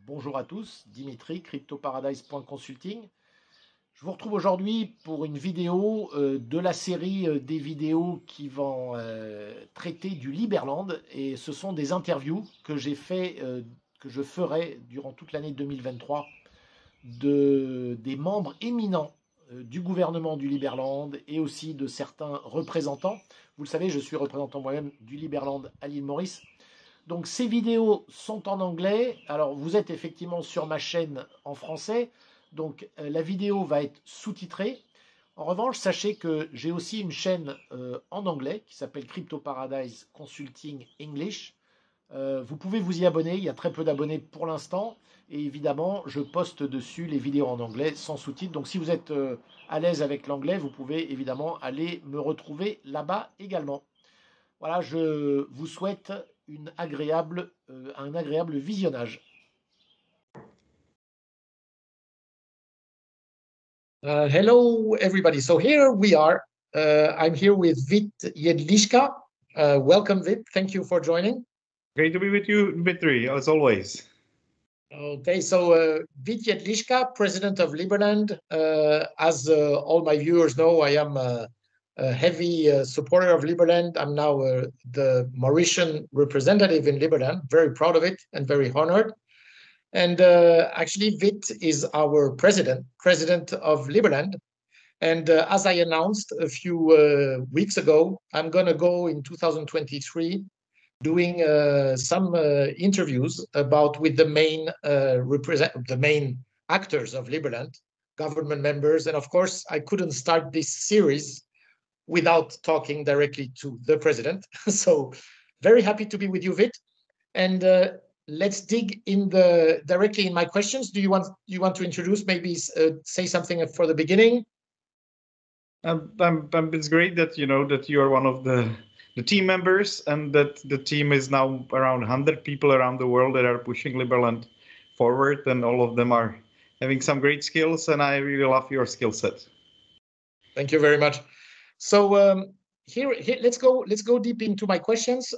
Bonjour à tous, Dimitri, cryptoparadise.consulting. Je vous retrouve aujourd'hui pour une vidéo de la série des vidéos qui vont traiter du Liberland. Et ce sont des interviews que j'ai fait, que je ferai durant toute l'année 2023 des membres éminents du gouvernement du Liberland et aussi de certains représentants. Vous le savez, je suis représentant moi-même du Liberland à l'île Maurice. Donc ces vidéos sont en anglais. Alors vous êtes effectivement sur ma chaîne en français. Donc la vidéo va être sous-titrée. En revanche, sachez que j'ai aussi une chaîne en anglais qui s'appelle Crypto Paradise Consulting English. Vous pouvez vous y abonner. Il y a très peu d'abonnés pour l'instant. Et évidemment, je poste dessus les vidéos en anglais sans sous-titres. Donc si vous êtes à l'aise avec l'anglais, vous pouvez évidemment aller me retrouver là-bas également. Voilà, je vous souhaite un agréable visionnage. Hello, everybody. So here we are. I'm here with Jedlicka. Welcome, Vit. Thank you for joining. Great to be with you, Dmitry, as always. Okay, so Jedlicka, President of Liberland. As all my viewers know, I am a heavy supporter of Liberland. I'm now the Mauritian representative in Liberland. Very proud of it and very honored. And actually, Vit is our president of Liberland. And as I announced a few weeks ago, I'm going to go in 2023 doing some interviews with the main actors of Liberland, government members. And of course, I couldn't start this series without talking directly to the president. So very happy to be with you, Vit. And let's dig directly in my questions. Do you want to introduce, maybe say something for the beginning? It's great that that you are one of the team members, and that the team is now around 100 people around the world that are pushing Liberland forward, and all of them are having some great skills, and I really love your skill set. Thank you very much. So here let's go deep into my questions.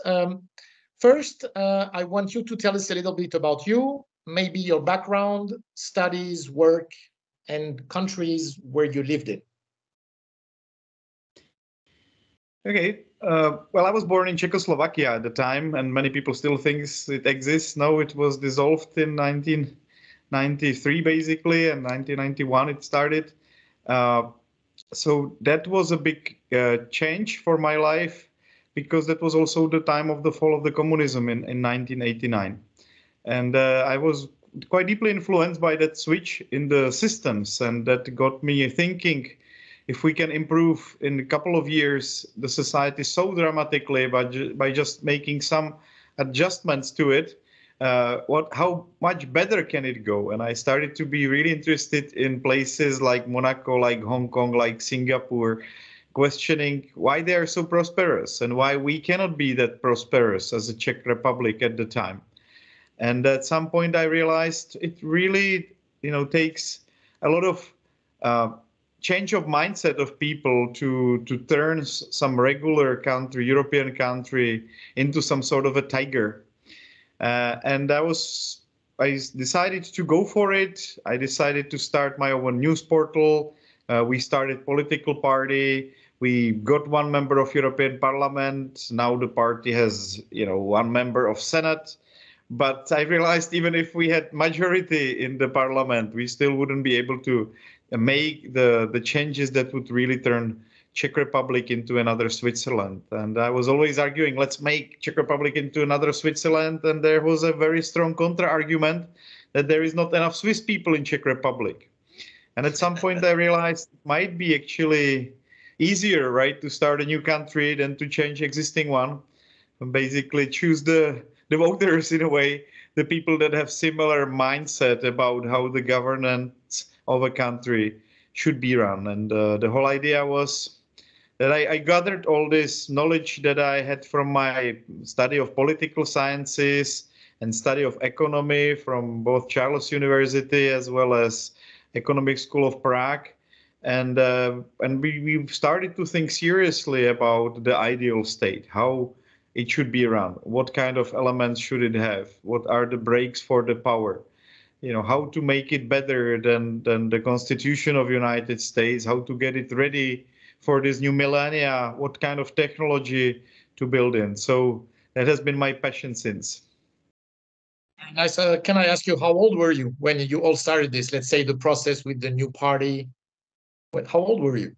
First, I want you to tell us a little bit about you, maybe your background, studies, work, and countries where you lived in. Okay. Well, I was born in Czechoslovakia at the time, and many people still think it exists. No, it was dissolved in 1993, basically, and 1991 it started. So that was a big change for my life, because that was also the time of the fall of the communism in 1989. And I was quite deeply influenced by that switch in the systems, and that got me thinking, if we can improve in a couple of years the society so dramatically by just making some adjustments to it, how much better can it go? And I started to be really interested in places like Monaco, like Hong Kong, like Singapore, questioning why they are so prosperous and why we cannot be that prosperous as a Czech Republic at the time. And at some point I realized it really, takes a lot of change of mindset of people to turn some regular country, European country, into some sort of a tiger. And I decided to go for it. I decided to start my own news portal. We started political party. We got one member of European Parliament. Now the party has, one member of Senate. But I realized even if we had majority in the parliament, we still wouldn't be able to make the changes that would really turn Czech Republic into another Switzerland. And I was always arguing, let's make Czech Republic into another Switzerland. And there was a very strong counter-argument that there is not enough Swiss people in Czech Republic. And at some point I realized it might be actually easier, right, to start a new country than to change existing one, and basically choose the voters, in a way, the people that have similar mindset about how the governance of a country should be run. And the whole idea was that I gathered all this knowledge that I had from my study of political sciences and study of economy from both Charles University as well as Economic School of Prague. And we started to think seriously about the ideal state, how it should be run, what kind of elements should it have, what are the brakes for the power. how to make it better than the Constitution of United States, how to get it ready for this new millennia, what kind of technology to build in. So that has been my passion since. Nice. Can I ask you, how old were you when you all started this? Let's say the process with the new party. How old were you?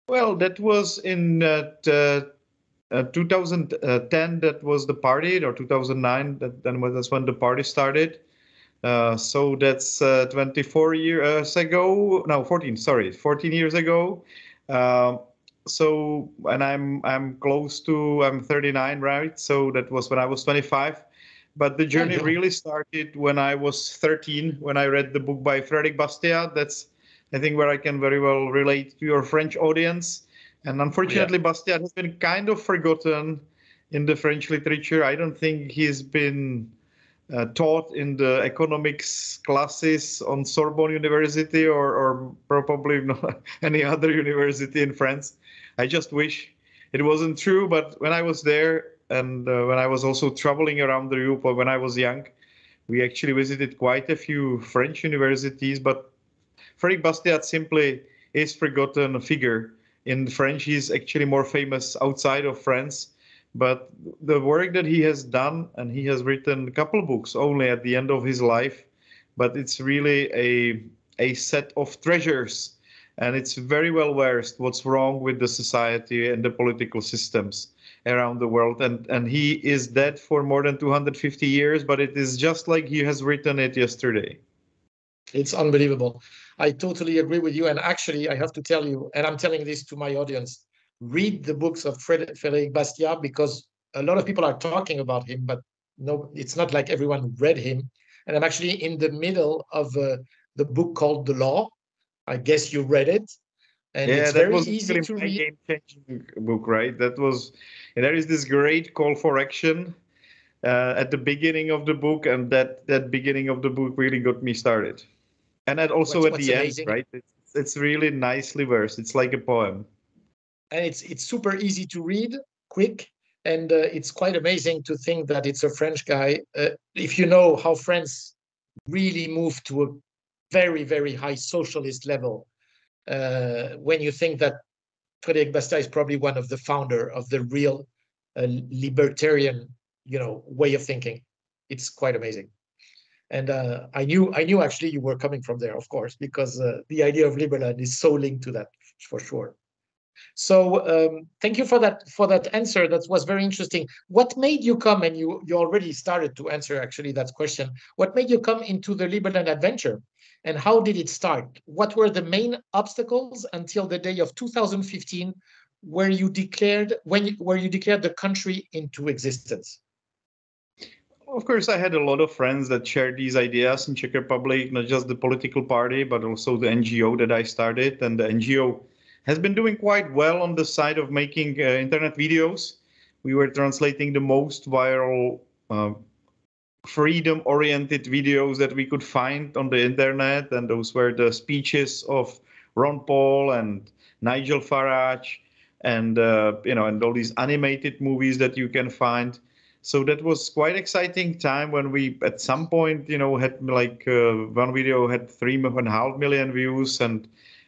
Well, that was in 2010. That was the party, or 2009. That's when the party started. So that's 24 years ago. No, 14. Sorry, 14 years ago. So, and I'm close to, I'm 39, right? So that was when I was 25. But the journey really started when I was 13, when I read the book by Frédéric Bastiat. That's, I think, where I can very well relate to your French audience. And unfortunately, Bastiat has been kind of forgotten in the French literature. I don't think he's been taught in the economics classes on Sorbonne University or probably not any other university in France. I just wish it wasn't true. But when I was there, and when I was also traveling around Europe when I was young, we actually visited quite a few French universities. But Frédéric Bastiat simply is forgotten figure. In French, he's actually more famous outside of France. But the work that he has done, and he has written a couple books only at the end of his life, but it's really a set of treasures. And it's very well versed what's wrong with the society and the political systems around the world. And he is dead for more than 250 years, but it is just like he has written it yesterday. It's unbelievable. I totally agree with you. And actually, I have to tell you, and I'm telling this to my audience, read the books of Frédéric Bastiat, because a lot of people are talking about him, but no, it's not like everyone read him. And I'm actually in the middle of the book called The Law. I guess you read it. And it's very easy to read. Game-changing book, right? There is this great call for action at the beginning of the book, and that beginning of the book really got me started. And that also at the end, right? It's really nicely versed. It's like a poem. And it's super easy to read, quick, and it's quite amazing to think that it's a French guy. If you know how France really moved to a very, very high socialist level, when you think that Frédéric Bastiat is probably one of the founder of the real libertarian, way of thinking. It's quite amazing. And I knew actually you were coming from there, of course, because the idea of Liberland is so linked to that, for sure. So thank you for that answer. That was very interesting. What made you come, and you already started to answer actually that question, what made you come into the Liberland adventure, and how did it start? What were the main obstacles until the day of 2015 where you declared the country into existence? Of course, I had a lot of friends that shared these ideas in Czech Republic, not just the political party, but also the NGO that I started. And the NGO has been doing quite well on the side of making internet videos. We were translating the most viral freedom-oriented videos that we could find on the internet, and those were the speeches of Ron Paul and Nigel Farage, and and all these animated movies that you can find. So that was quite exciting time when we, at some point, had like one video had 3.5 million views, and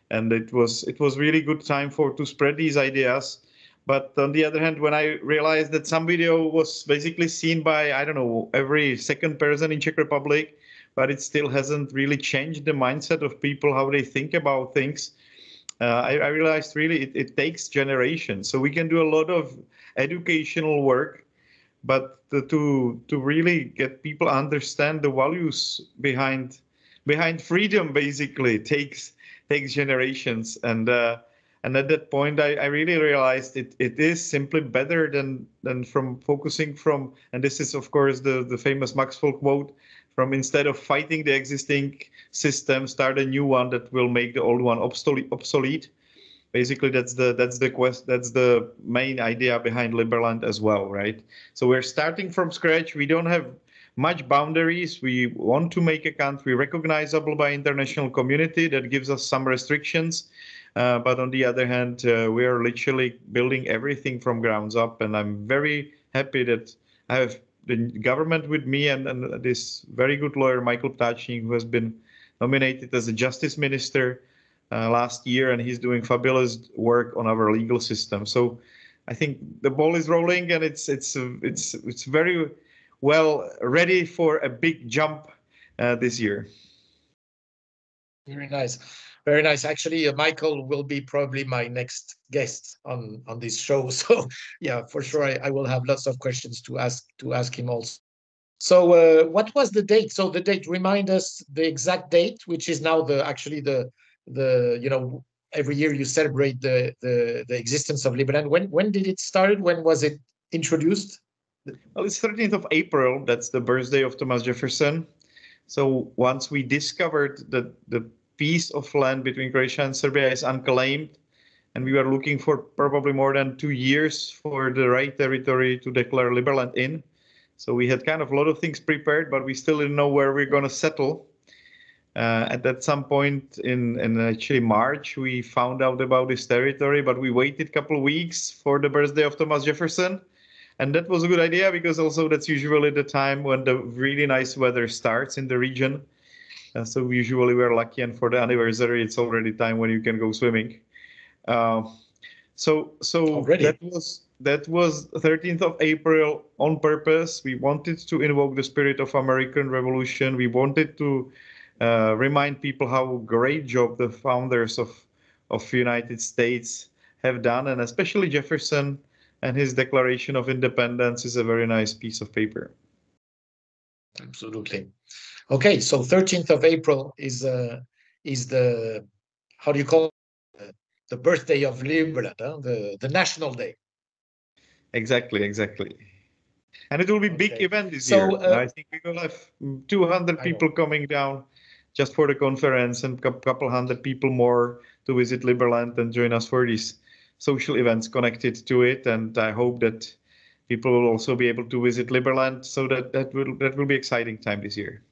it was really good time to spread these ideas. But on the other hand, when I realized that some video was basically seen by, I don't know, every second person in Czech Republic, but it still hasn't really changed the mindset of people, how they think about things, I realized really it takes generations. So we can do a lot of educational work, but to really get people understand the values behind freedom, basically takes generations. And at that point, I really realized it is simply better than from focusing from, and this is of course the famous Maxwell quote, from instead of fighting the existing system, start a new one that will make the old one obsolete. Basically, that's the main idea behind Liberland as well, right? So we're starting from scratch. We don't have much boundaries. We want to make a country recognizable by international community. That gives us some restrictions. But on the other hand, we are literally building everything from grounds up. And I'm very happy that I have the government with me and this very good lawyer, Michael Ptachnik, who has been nominated as a justice minister last year, and he's doing fabulous work on our legal system. So I think the ball is rolling, and it's very well ready for a big jump this year. Very nice. Very nice. Actually, Michael will be probably my next guest on this show. So yeah, for sure, I will have lots of questions to ask him also. So what was the date? So the date, remind us the exact date, which is now actually the every year you celebrate the existence of Liberland. When did it start? When was it introduced? Well, it's 13th of April. That's the birthday of Thomas Jefferson. So once we discovered that the piece of land between Croatia and Serbia is unclaimed, and we were looking for probably more than 2 years for the right territory to declare Liberland in. So we had kind of a lot of things prepared, but we still didn't know where we're going to settle. At some point in actually March, we found out about this territory, but we waited a couple of weeks for the birthday of Thomas Jefferson. And that was a good idea, because also that's usually the time when the really nice weather starts in the region. So usually we're lucky, and for the anniversary, it's already time when you can go swimming. So already? that was 13th of April on purpose. We wanted to invoke the spirit of American Revolution. We wanted to remind people how great job the founders of United States have done, and especially Jefferson and his Declaration of Independence is a very nice piece of paper. Absolutely. Okay, so 13th of April is the, how do you call it? The birthday of Liberland, the national day. Exactly. And it will be a big event this year. I think we will have 200 people coming down just for the conference, and a couple hundred people more to visit Liberland and join us for these social events connected to it. And I hope that people will also be able to visit Liberland, so that will be exciting time this year.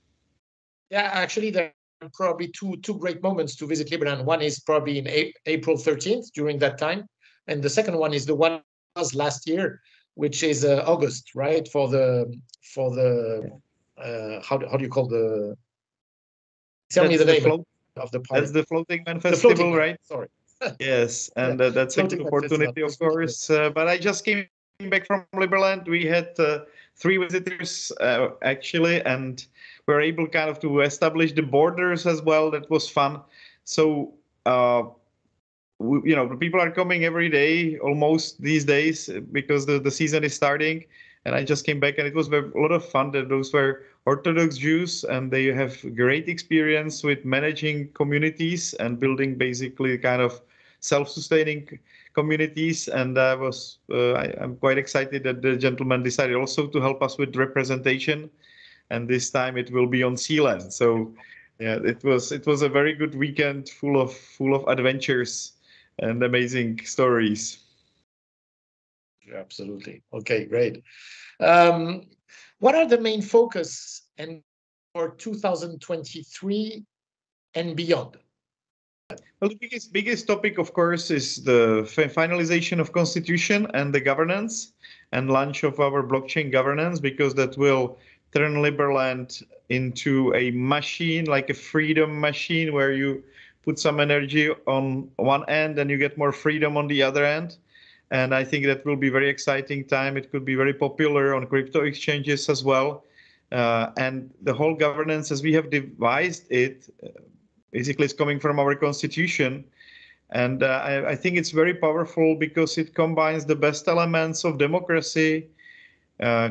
Yeah, actually, there are probably two great moments to visit Liberland. One is probably in April 13th during that time, and the second one is the one was last year, which is August, right? For the how do you call the? Tell me the name of the party. That's the Floating Man Festival, right? Sorry. Yes, and that's a good opportunity, of course. But I just came back from Liberland. We had 3 visitors actually, and we were able kind of to establish the borders as well. That was fun. So the people are coming every day almost these days, because the season is starting. And I just came back, and it was a lot of fun. Those were Orthodox Jews, and they have great experience with managing communities and building basically kind of self-sustaining communities. And I'm quite excited that the gentleman decided also to help us with representation, and this time it will be on Sealand. So yeah, it was a very good weekend, full of adventures and amazing stories. Absolutely. Okay, great. What are the main focus and for 2023 and beyond? Well, the biggest topic, of course, is the finalization of constitution and the governance and launch of our blockchain governance, because that will turn Liberland into a machine, like a freedom machine, where you put some energy on one end and you get more freedom on the other end. And I think that will be a very exciting time. It could be very popular on crypto exchanges as well. And the whole governance, as we have devised it, basically is coming from our constitution. And I think it's very powerful, because it combines the best elements of democracy,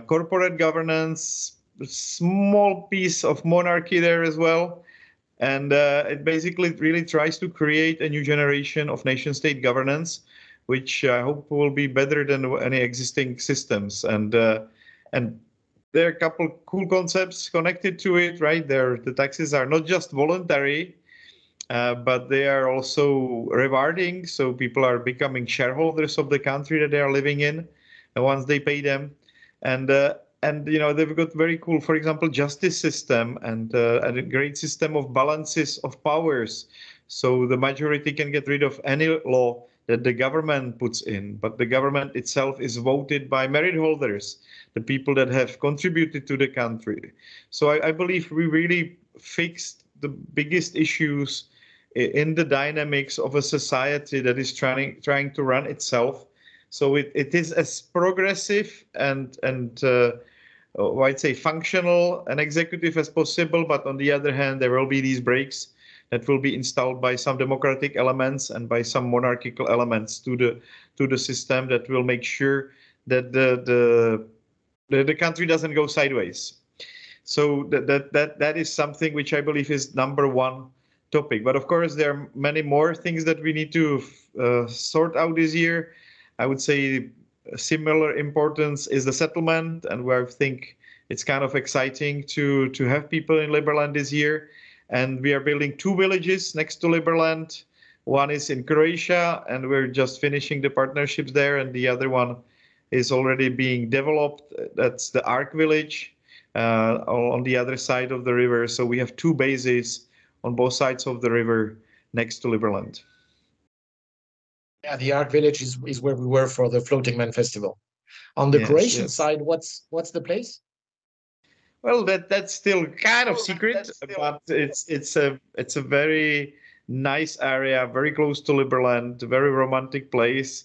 corporate governance, a small piece of monarchy there as well. And it basically really tries to create a new generation of nation-state governance, which I hope will be better than any existing systems. And there are a couple cool concepts connected to it, right? The taxes are not just voluntary, but they are also rewarding. So people are becoming shareholders of the country that they are living in once they pay them. And they've got very cool, for example, justice system and a great system of balances of powers. So the majority can get rid of any law that the government puts in, but the government itself is voted by merit holders, the people that have contributed to the country. So I believe we really fixed the biggest issues in the dynamics of a society that is trying to run itself. So it is as progressive and I'd say functional and executive as possible, but on the other hand, there will be these breaks that will be installed by some democratic elements and by some monarchical elements to the system that will make sure that the country doesn't go sideways. So that is something which I believe is number one topic. But of course, there are many more things that we need to sort out this year. I would say similar importance is the settlement, and where I think it's kind of exciting to have people in Liberland this year. And we are building 2 villages next to Liberland. One is in Croatia, and we're just finishing the partnerships there, and the other one is already being developed. That's the Ark village on the other side of the river. So we have 2 bases on both sides of the river next to Liberland. Yeah, the Ark village is where we were for the Floating Man Festival. On the Croatian side, what's the place? Well, that's still kind of secret, but it's a very nice area, very close to Liberland, a very romantic place,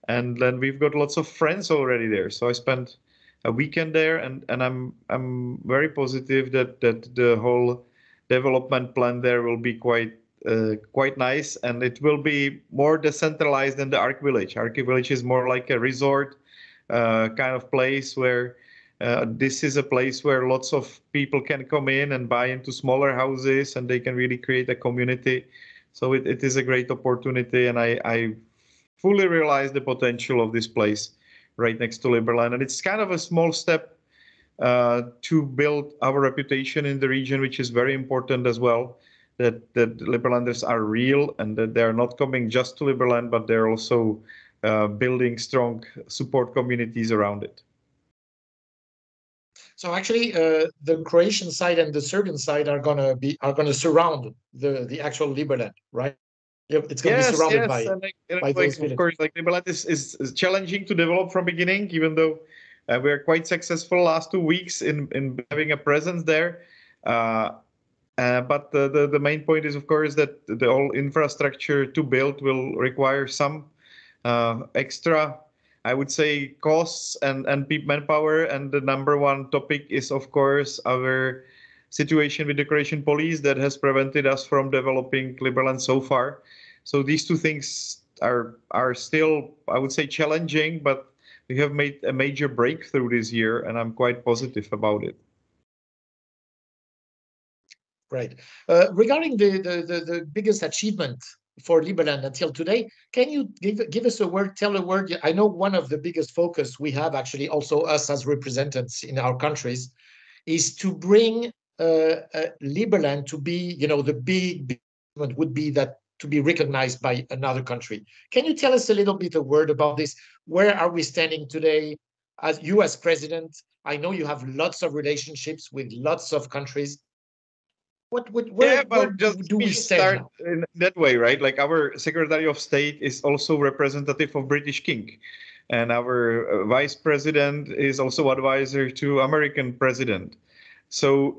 and then we've got lots of friends already there. So I spent a weekend there, and I'm very positive that the whole development plan there will be quite nice, and it will be more decentralized than the Ark village. Ark village is more like a resort kind of place where. This is a place where lots of people can come in and buy into smaller houses, and they can really create a community. So it is a great opportunity, and I fully realize the potential of this place right next to Liberland. And it's kind of a small step to build our reputation in the region, which is very important as well, that Liberlanders are real and that they're not coming just to Liberland, but they're also building strong support communities around it. So actually, the Croatian side and the Serbian side are gonna surround the actual Liberland, right? It's gonna be surrounded by those villages. Of course, like Liberland is challenging to develop from beginning, even though we are quite successful last 2 weeks in having a presence there. But the main point is, of course, that the whole infrastructure to build will require some extra, I would say, costs and manpower. And the number one topic is, of course, our situation with the Croatian police that has prevented us from developing Liberland so far. So these 2 things are still, I would say, challenging, but we have made a major breakthrough this year, and I'm quite positive about it. Right. Regarding the biggest achievement for Liberland until today, can you give us a word, tell a word? I know one of the biggest focus we have, actually, also us as representatives in our countries, is to bring Liberland to be, the big would be that to be recognized by another country. Can you tell us a little bit a word about this? Where are we standing today as you as president? I know you have lots of relationships with lots of countries. Where do we start in that way, right? Like our Secretary of State is also representative of British King, and our Vice President is also advisor to American President. So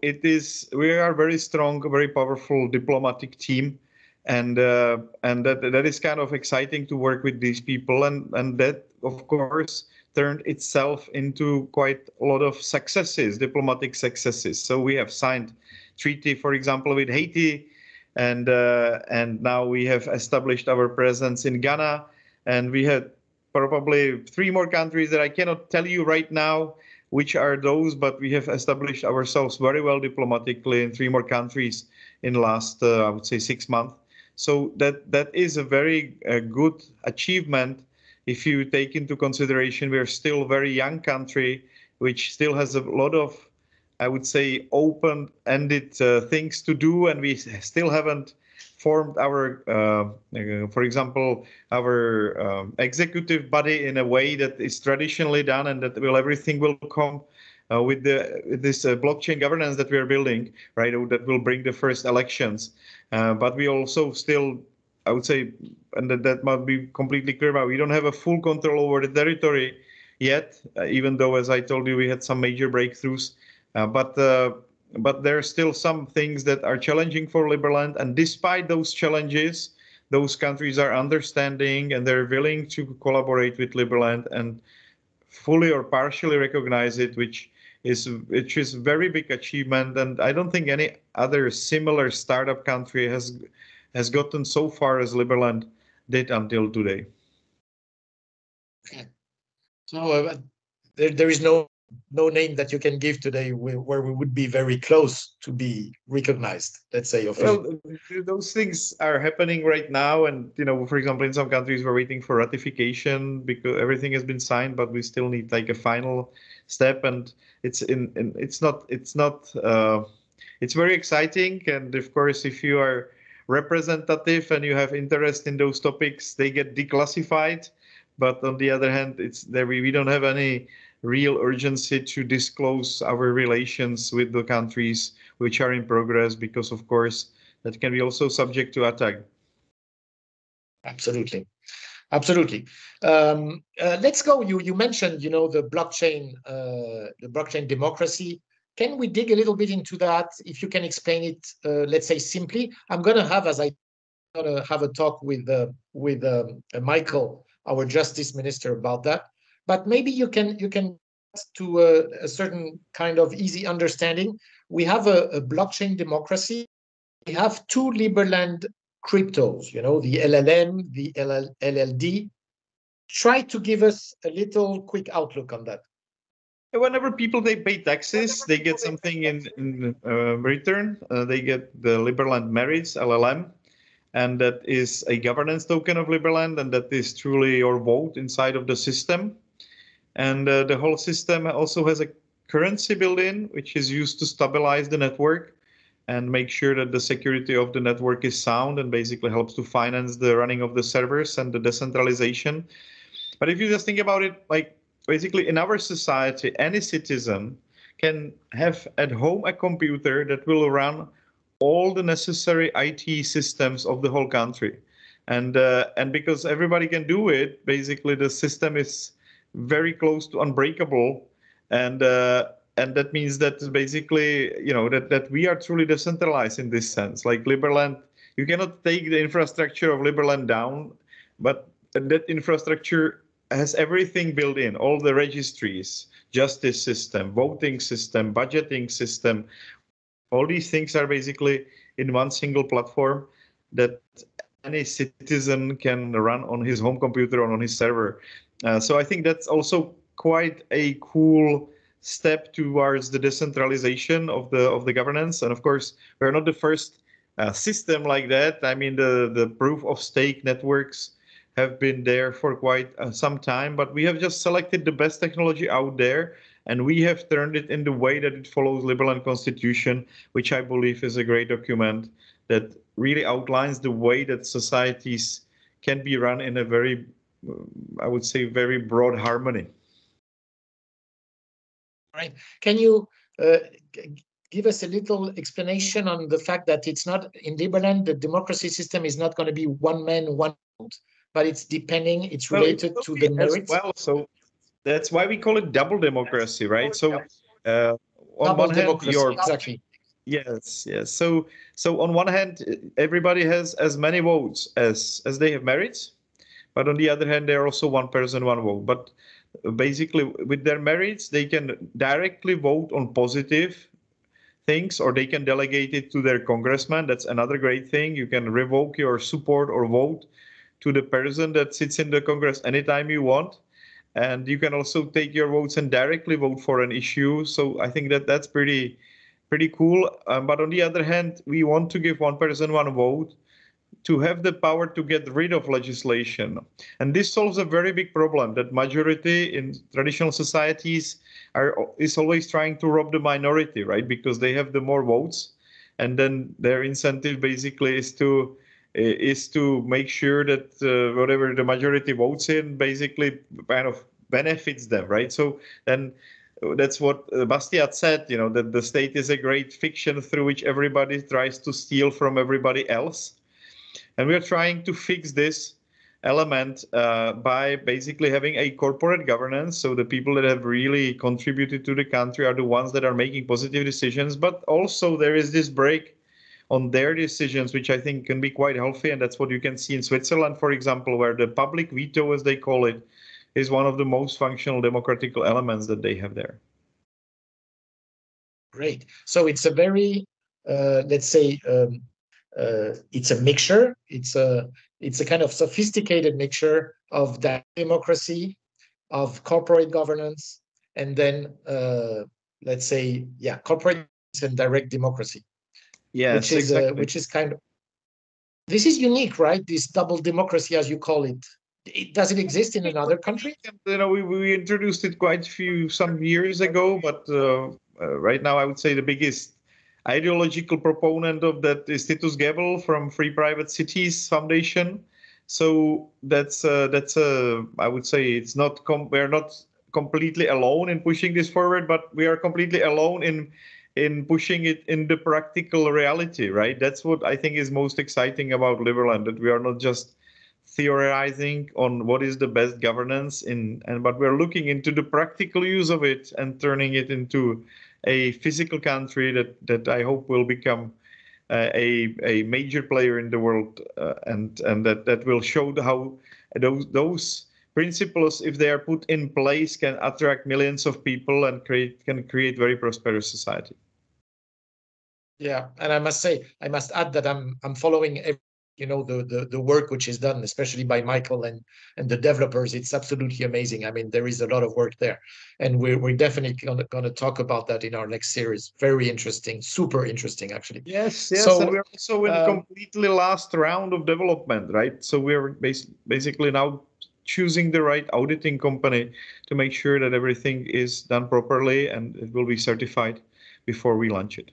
we are very strong, very powerful diplomatic team, and that is kind of exciting to work with these people, and that of course turned itself into quite a lot of successes, diplomatic successes. So we have signed treaty, for example, with Haiti, and now we have established our presence in Ghana, and we had probably 3 more countries that I cannot tell you right now which are those, but we have established ourselves very well diplomatically in 3 more countries in the last, I would say, 6 months. So that is a very good achievement if you take into consideration we are still a very young country, which still has a lot of, I would say, open-ended things to do, and we still haven't formed our, for example, our executive body in a way that is traditionally done, and that everything will come with this blockchain governance that we are building, right? That will bring the first elections. But we also still, I would say, and that must be completely clear about. We don't have a full control over the territory yet, even though, as I told you, we had some major breakthroughs. But there are still some things that are challenging for Liberland, and despite those challenges, those countries are understanding and they're willing to collaborate with Liberland and fully or partially recognize it, which is a very big achievement. And I don't think any other similar startup country has gotten so far as Liberland did until today. Okay. So there is no name that you can give today where we would be very close to be recognized, let's say, officially. Well, those things are happening right now, and for example, in some countries we're waiting for ratification because everything has been signed, but we still need like a final step, and it's very exciting. And of course, if you are representative and you have interest in those topics, they get declassified. But on the other hand, we don't have any real urgency to disclose our relations with the countries which are in progress, because of course that can be also subject to attack. Absolutely. Let's go. You mentioned, the blockchain democracy. Can we dig a little bit into that? If you can explain it, let's say simply. I'm going to have a talk with Michael, our Justice Minister, about that. But maybe you can to a certain kind of easy understanding. We have a blockchain democracy. We have two Liberland cryptos, the LLM, the LLD. Try to give us a little quick outlook on that. Whenever people they pay taxes, they get something in return. They get the Liberland Merits LLM, and that is a governance token of Liberland, and that is truly your vote inside of the system. And the whole system also has a currency built in, which is used to stabilize the network and make sure that the security of the network is sound, and basically helps to finance the running of the servers and the decentralization. But if you just think about it, like basically in our society, any citizen can have at home a computer that will run all the necessary IT systems of the whole country. And because everybody can do it, basically the system is very close to unbreakable, and that means that basically that we are truly decentralized in this sense. Like Liberland, you cannot take the infrastructure of Liberland down, but that infrastructure has everything built in, all the registries, justice system, voting system, budgeting system. All these things are basically in one single platform that any citizen can run on his home computer or on his server. So I think that's also quite a cool step towards the decentralization of the governance. And of course, we're not the first system like that. I mean, the proof of stake networks have been there for quite some time, but we have just selected the best technology out there, and we have turned it in the way that it follows Liberland Constitution, which I believe is a great document that really outlines the way that societies can be run in a very, I would say, very broad harmony. Right. Can you give us a little explanation on the fact that it's not in Liberland, the democracy system is not going to be one man, one vote, but it's related to the merits? Well, so that's why we call it double democracy, right? So on one hand, exactly. Yes. So on one hand, everybody has as many votes as they have merits, but on the other hand, they're also one person, one vote. But basically, with their merits, they can directly vote on positive things, or they can delegate it to their congressman. That's another great thing. You can revoke your support or vote to the person that sits in the Congress anytime you want. And you can also take your votes and directly vote for an issue. So I think that's pretty cool. But on the other hand, we want to give one person, one vote to have the power to get rid of legislation. And this solves a very big problem that majority in traditional societies is always trying to rob the minority, right? Because they have the more votes, and then their incentive basically is to make sure that whatever the majority votes in basically kind of benefits them, right? So then that's what Bastiat said, that the state is a great fiction through which everybody tries to steal from everybody else. And we're trying to fix this element by basically having a corporate governance. So the people that have really contributed to the country are the ones that are making positive decisions. But also there is this break on their decisions, which I think can be quite healthy. And that's what you can see in Switzerland, for example, where the public veto, as they call it, is one of the most functional democratic elements that they have there. Great. So it's a very, let's say, it's a mixture. It's a kind of sophisticated mixture of that democracy, of corporate governance, and then let's say, yeah, corporate and direct democracy. Yes, exactly. Which is kind of, this is unique, right? This double democracy, as you call it. Does it exist in another country? You know, we introduced it some years ago, but right now I would say the biggest ideological proponent of that is Titus Gebel from Free Private Cities Foundation. So that's I would say it's not we're not completely alone in pushing this forward, but we are completely alone in pushing it in the practical reality, right? That's what I think is most exciting about Liberland, that we are not just theorizing on what is the best governance but we're looking into the practical use of it and turning it into a physical country that I hope will become a major player in the world, and that will show how those principles, if they are put in place, can attract millions of people and can create very prosperous society. Yeah, and I must add that I'm following the work which is done, especially by Michael and the developers. It's absolutely amazing. I mean, there is a lot of work there, and we're definitely going to talk about that in our next series. Very interesting, super interesting, actually. Yes. So, and we're also in a completely last round of development, right? So we're basically now choosing the right auditing company to make sure that everything is done properly and it will be certified before we launch it.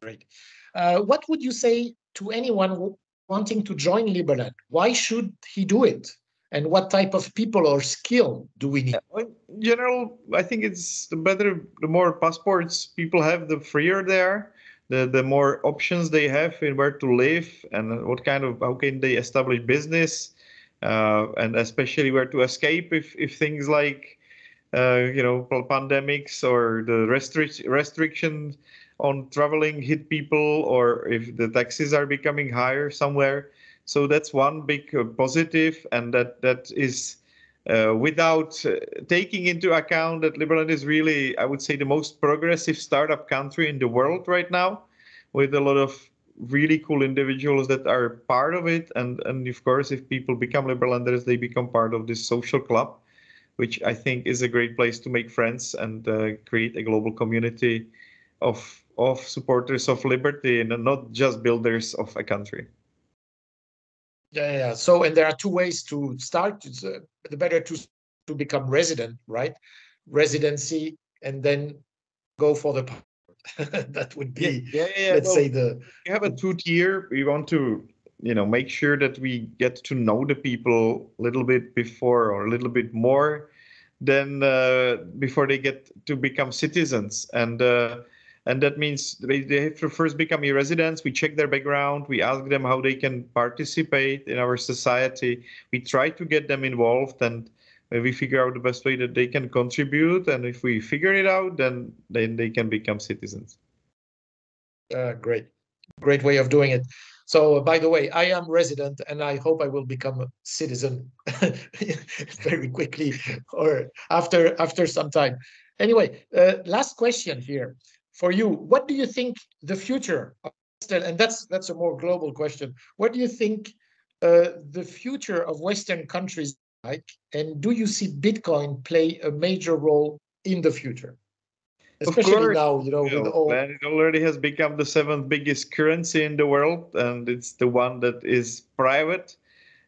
Great. What would you say to anyone wanting to join Liberland? Why should he do it? And what type of people or skill do we need? In general, I think it's the more passports people have, the freer they are, the more options they have in where to live and how can they establish business, and especially where to escape if things like pandemics or the restrictions on traveling hit people, or if the taxes are becoming higher somewhere. So that's one big positive, and that is without taking into account that Liberland is really, I would say, the most progressive startup country in the world right now, with a lot of really cool individuals that are part of it. And of course, if people become Liberlanders, they become part of this social club, which I think is a great place to make friends and create a global community of supporters of liberty and not just builders of a country. Yeah. So, and there are two ways to start. It's the better to become resident, right? Residency, and then go for the that would be, let's say, we have a 2-tier. We want to make sure that we get to know the people a little bit before, or a little bit more than before they get to become citizens. And that means they have to first become residents. We check their background. We ask them how they can participate in our society. We try to get them involved, and we figure out the best way that they can contribute. And if we figure it out, then they can become citizens. Great way of doing it. So, by the way, I am resident, and I hope I will become a citizen very quickly, or after some time. Anyway, last question here for you. What do you think the future of Western, and that's a more global question. What do you think the future of Western countries like, and do you see Bitcoin play a major role in the future? Especially now, with all. And it already has become the 7th biggest currency in the world, and it's the one that is private,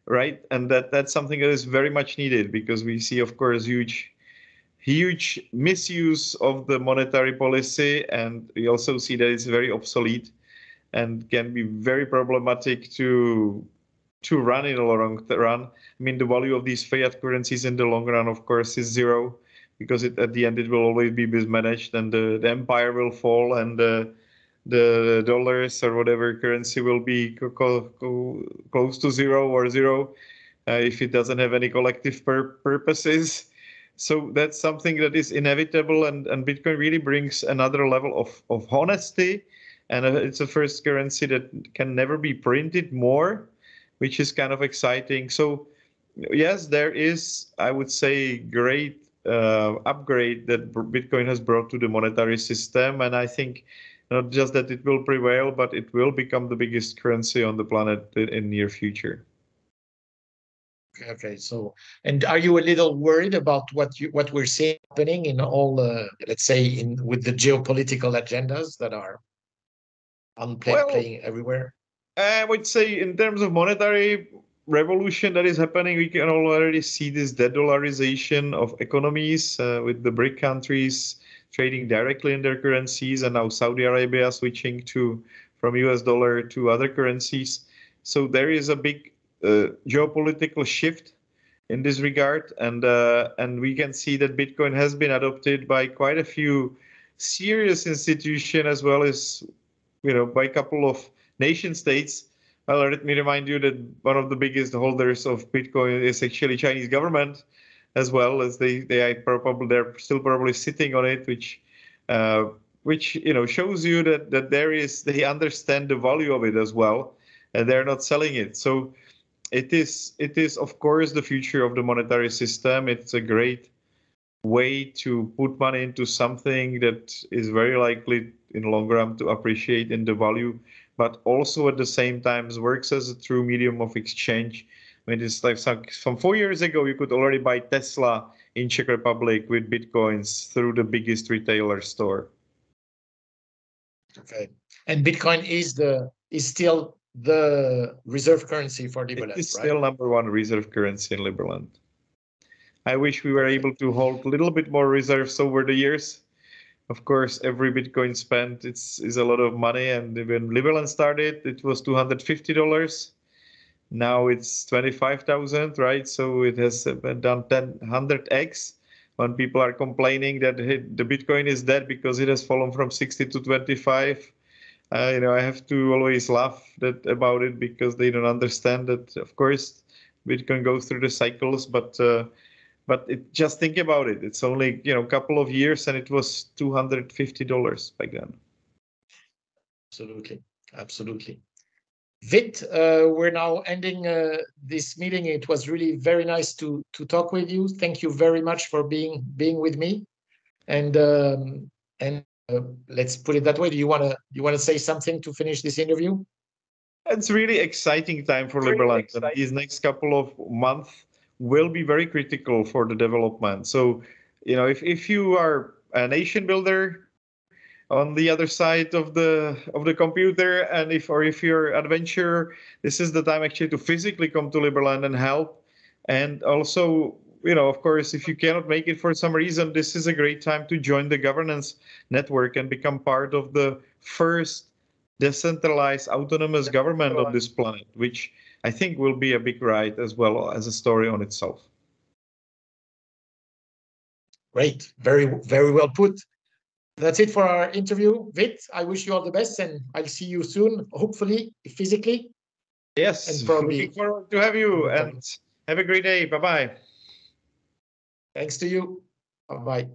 right? And that's something that is very much needed, because we see, of course, huge misuse of the monetary policy, and we also see that it's very obsolete and can be very problematic to run in the long run. I mean, the value of these fiat currencies in the long run, of course, is zero, because at the end it will always be mismanaged, and the empire will fall, and the dollars or whatever currency will be close to zero or zero if it doesn't have any collective purposes. So that's something that is inevitable, and Bitcoin really brings another level of honesty, and it's the first currency that can never be printed more, which is kind of exciting. So yes, there is, I would say, great upgrade that Bitcoin has brought to the monetary system, and I think not just that it will prevail, but it will become the biggest currency on the planet in near future. Okay, so, and are you a little worried about what we're seeing happening in all, let's say, with the geopolitical agendas that are playing everywhere? I would say, in terms of monetary revolution that is happening, we can already see this de-dollarization of economies with the BRIC countries trading directly in their currencies, and now Saudi Arabia switching from US dollar to other currencies. So there is a big geopolitical shift in this regard, and we can see that Bitcoin has been adopted by quite a few serious institutions, as well as by a couple of nation states. Well, let me remind you that one of the biggest holders of Bitcoin is actually Chinese government, as well as they're still probably sitting on it, which shows you that they understand the value of it as well, and they're not selling it. So it is of course the future of the monetary system. It's a great way to put money into something that is very likely in the long run to appreciate in the value, but also at the same time works as a true medium of exchange. I mean, it's like from 4 years ago, you could already buy Tesla in Czech Republic with Bitcoins through the biggest retailer store. Okay, and Bitcoin is still the reserve currency for Liberland, right? It is still #1 reserve currency in Liberland. I wish we were able to hold a little bit more reserves over the years. Of course, every Bitcoin spent is a lot of money, and when Liberland started, it was $250. Now it's 25,000, right? So it has done 100x. When people are complaining that the Bitcoin is dead because it has fallen from 60 to 25, I have to always laugh about it, because they don't understand that, of course, Bitcoin goes through the cycles, but just think about it. It's only a couple of years, and it was $250 back then. Absolutely. Vit, we're now ending this meeting. It was really very nice to talk with you. Thank you very much for being with me. And let's put it that way. Do you want to say something to finish this interview? It's really exciting time for Liberland. And these next couple of months will be very critical for the development. So, if you are a nation builder on the other side of the computer, and if you're an adventurer, this is the time actually to physically come to Liberland and help. And also, of course, if you cannot make it for some reason, this is a great time to join the governance network and become part of the first decentralized autonomous government on this planet, which I think will be a big ride as well as a story on itself. Great. Very, very well put. That's it for our interview. Vit, I wish you all the best, and I'll see you soon, hopefully, physically. Yes, and probably looking forward to have you, and have a great day. Bye-bye. Thanks to you. Bye-bye.